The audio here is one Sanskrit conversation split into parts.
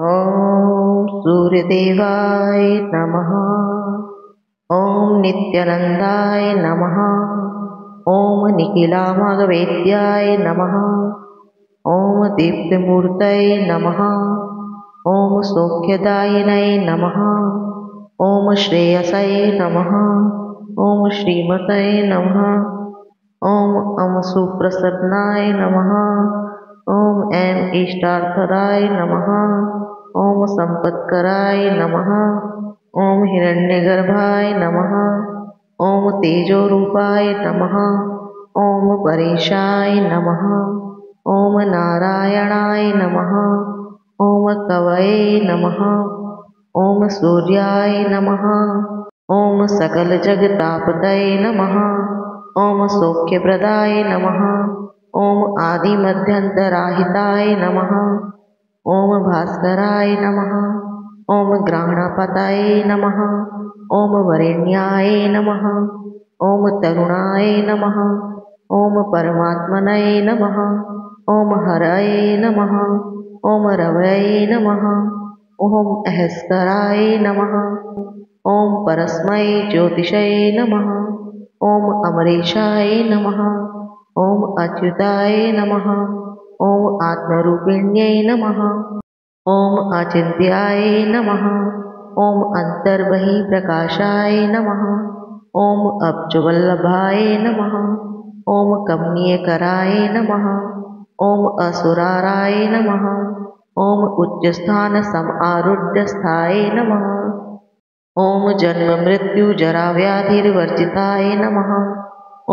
ॐ सूर्यदेवाय नमः। ॐ नित्यानन्दाय नमः। ॐ निखिलामगवेद्याय नमः। ॐ दीप्तिमूर्तये नमः। ॐ सौख्यदायिने नमः। ॐ श्रेयसे नमः। ॐ श्रीमते नमः। ॐ सुप्रसन्नाय नमः। ॐ इष्टार्थदाय नमः। ॐ संपत्कराय नमः। ॐ हिरण्यगर्भाय नमः। ॐ तेजोरूपाय नमः। ॐ परेशाय नमः। ॐ नारायणाय नमः। ॐ कवये नमः। ॐ सूर्याय नमः। ॐ सकलजगतापतये नमः। ॐ सौख्यप्रदाय नमः। ॐ आदिमध्यन्तराहिताय नमः। ॐ भास्कराय नमः। ॐ ग्रहणपतये नमः। ॐ वरेण्याय नमः। ॐ तरुणाय नमः। ॐ परमात्मने नमः। ॐ हरये नमः। ॐ रवये नमः। ॐ अहस्कराय नमः। ॐ परस्मै ज्योतिषे नमः। ॐ अमरेशाय नमः। ॐ अच्युताय नमः। ॐ आत्मरूपिण्यै नमः। ॐ अचिन्त्याय नमः। ॐ अन्तर्बहिप्रकाशाय नमः। ॐ अब्जवल्लभाय नमः। ॐ कमनीयकराय नमः। ॐ असुराराय नमः। ॐ उच्चस्थानसमारूढस्थाय नमः। ॐ जन्ममृत्युजराव्याधिर्वर्जिताय नमः।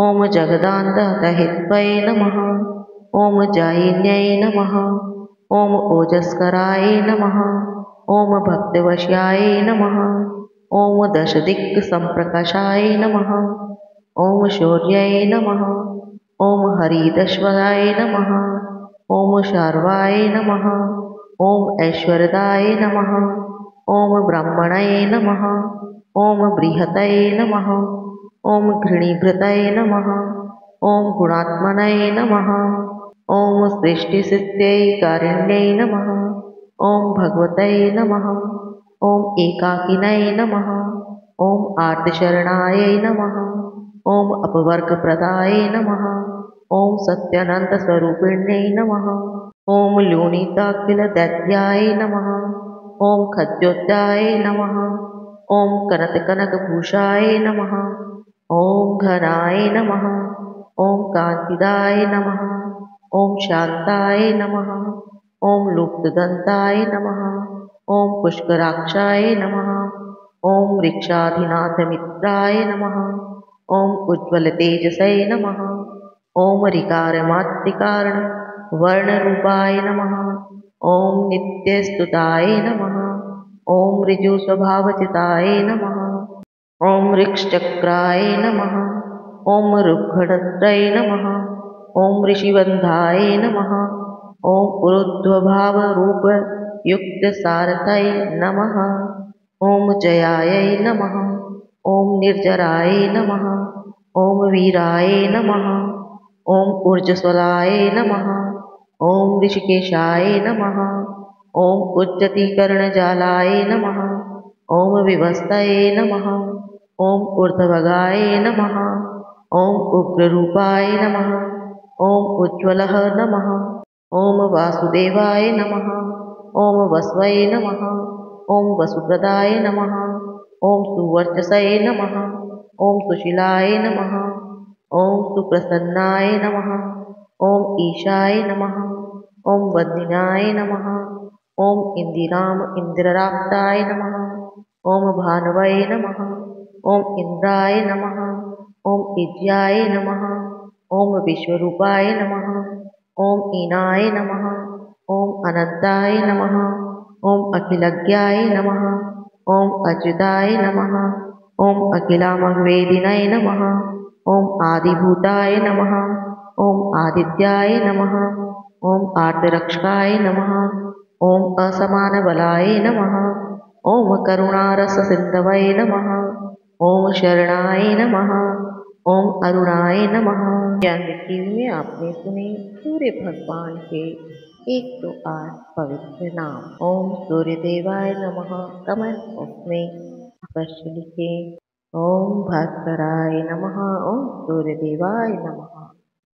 ॐ जगदान्तहितये नमः। ॐ जायिन्यै नमः। ॐ ओजस्कराय नमः। ॐ भक्तवश्याय नमः। ॐ दशदिक्सम्प्रकाशाय नमः। ॐ शौर्याय नमः। ॐ हरिदश्वराय नमः। ॐ शार्वाय नमः। ॐ ऐश्वर्यदाय नमः। ॐ ब्रह्मणे नमः। ॐ बृहतये नमः। ॐ घृणीभृतये नमः। ॐ गुणात्मने नमः। ॐ सृष्टिस्थित्यैकारिण्यै नमः। ॐ भगवते नमः। ॐ एकाकिने नमः। ॐ आर्तशरणाय नमः। ॐ अपवर्गप्रदाय नमः। ॐ सत्यानन्दस्वरूपिण्यै नमः। ॐ लूणिताखिलदैत्याय नमः। ॐ खद्योत्याय नमः। ॐ कनकभूषाय नमः। ॐ घनाय नमः। ॐ कान्तिदाय नमः। ॐ शान्ताय नमः। ॐ लुप्तदन्ताय नमः। ॐ पुष्कराक्षाय नमः। ॐ वृक्षाधिनाथमित्राय नमः। ॐ उज्ज्वलतेजसे नमः। ॐ ऋकारमात्रिकारणवर्णरूपाय नमः। ॐ नित्यस्तुताय नमः। ॐ ऋजुस्वभावचिताय नमः। ॐ ऋक्षचक्राय नमः। ॐ ऋग्भणत्रये नमः। ॐ ऋषिबन्धाय नमः। ॐ ऊर्ध्वभावरूपयुक्तसारथये नमः। ॐ जयाय नमः। ॐ निर्जराय नमः। ॐ वीराय नमः। ॐ ऊर्जस्वलाय नमः। ॐ ऋषिकेशाय नमः। ॐ उज्जतीकरणजालाय नमः। ॐ विभस्तये नमः। ॐ ऊर्ध्वभगाय नमः। ॐ उग्ररूपाय नमः। ॐ उज्ज्वलः नमः। ॐ वासुदेवाय नमः। ॐ वस्वये नमः। ॐ वसुप्रदाय नमः। ॐ सुवर्चसे नमः। ॐ सुशीलाय नमः। ॐ सुप्रसन्नाय नमः। ॐ ईशाय नमः। ॐ वन्दिनाय नमः। ॐ इन्द्राप्ताय नमः। ॐ भानवे नमः। ॐ इन्द्राय नमः। ॐ ईज्याय नमः। ॐ विश्वरूपाय नमः। ॐ ईनाय नमः। ॐ अनन्ताय नमः। ॐ अखिलज्ञाय नमः। ॐ अच्युताय नमः। ॐ अखिलामवेदिने नमः। ॐ आदिभूताय नमः। ॐ आदित्याय नमः। ॐ आर्तरक्षकाय नमः। ॐ असमानबलाय नमः। ॐ करुणारससिन्धवे नमः। ॐ शरणाय नमः। ॐ अरुणाय नमः। ज्ञान टीवी में आपने सुने सूर्य भगवान के एक तो 8 पवित्र नाम। ओम सूर्यदेवाय नमः। कमेंट बॉक्स में अवश्य लिखें। ओम भास्कराय नमः। ओम सूर्यदेवाय नमः।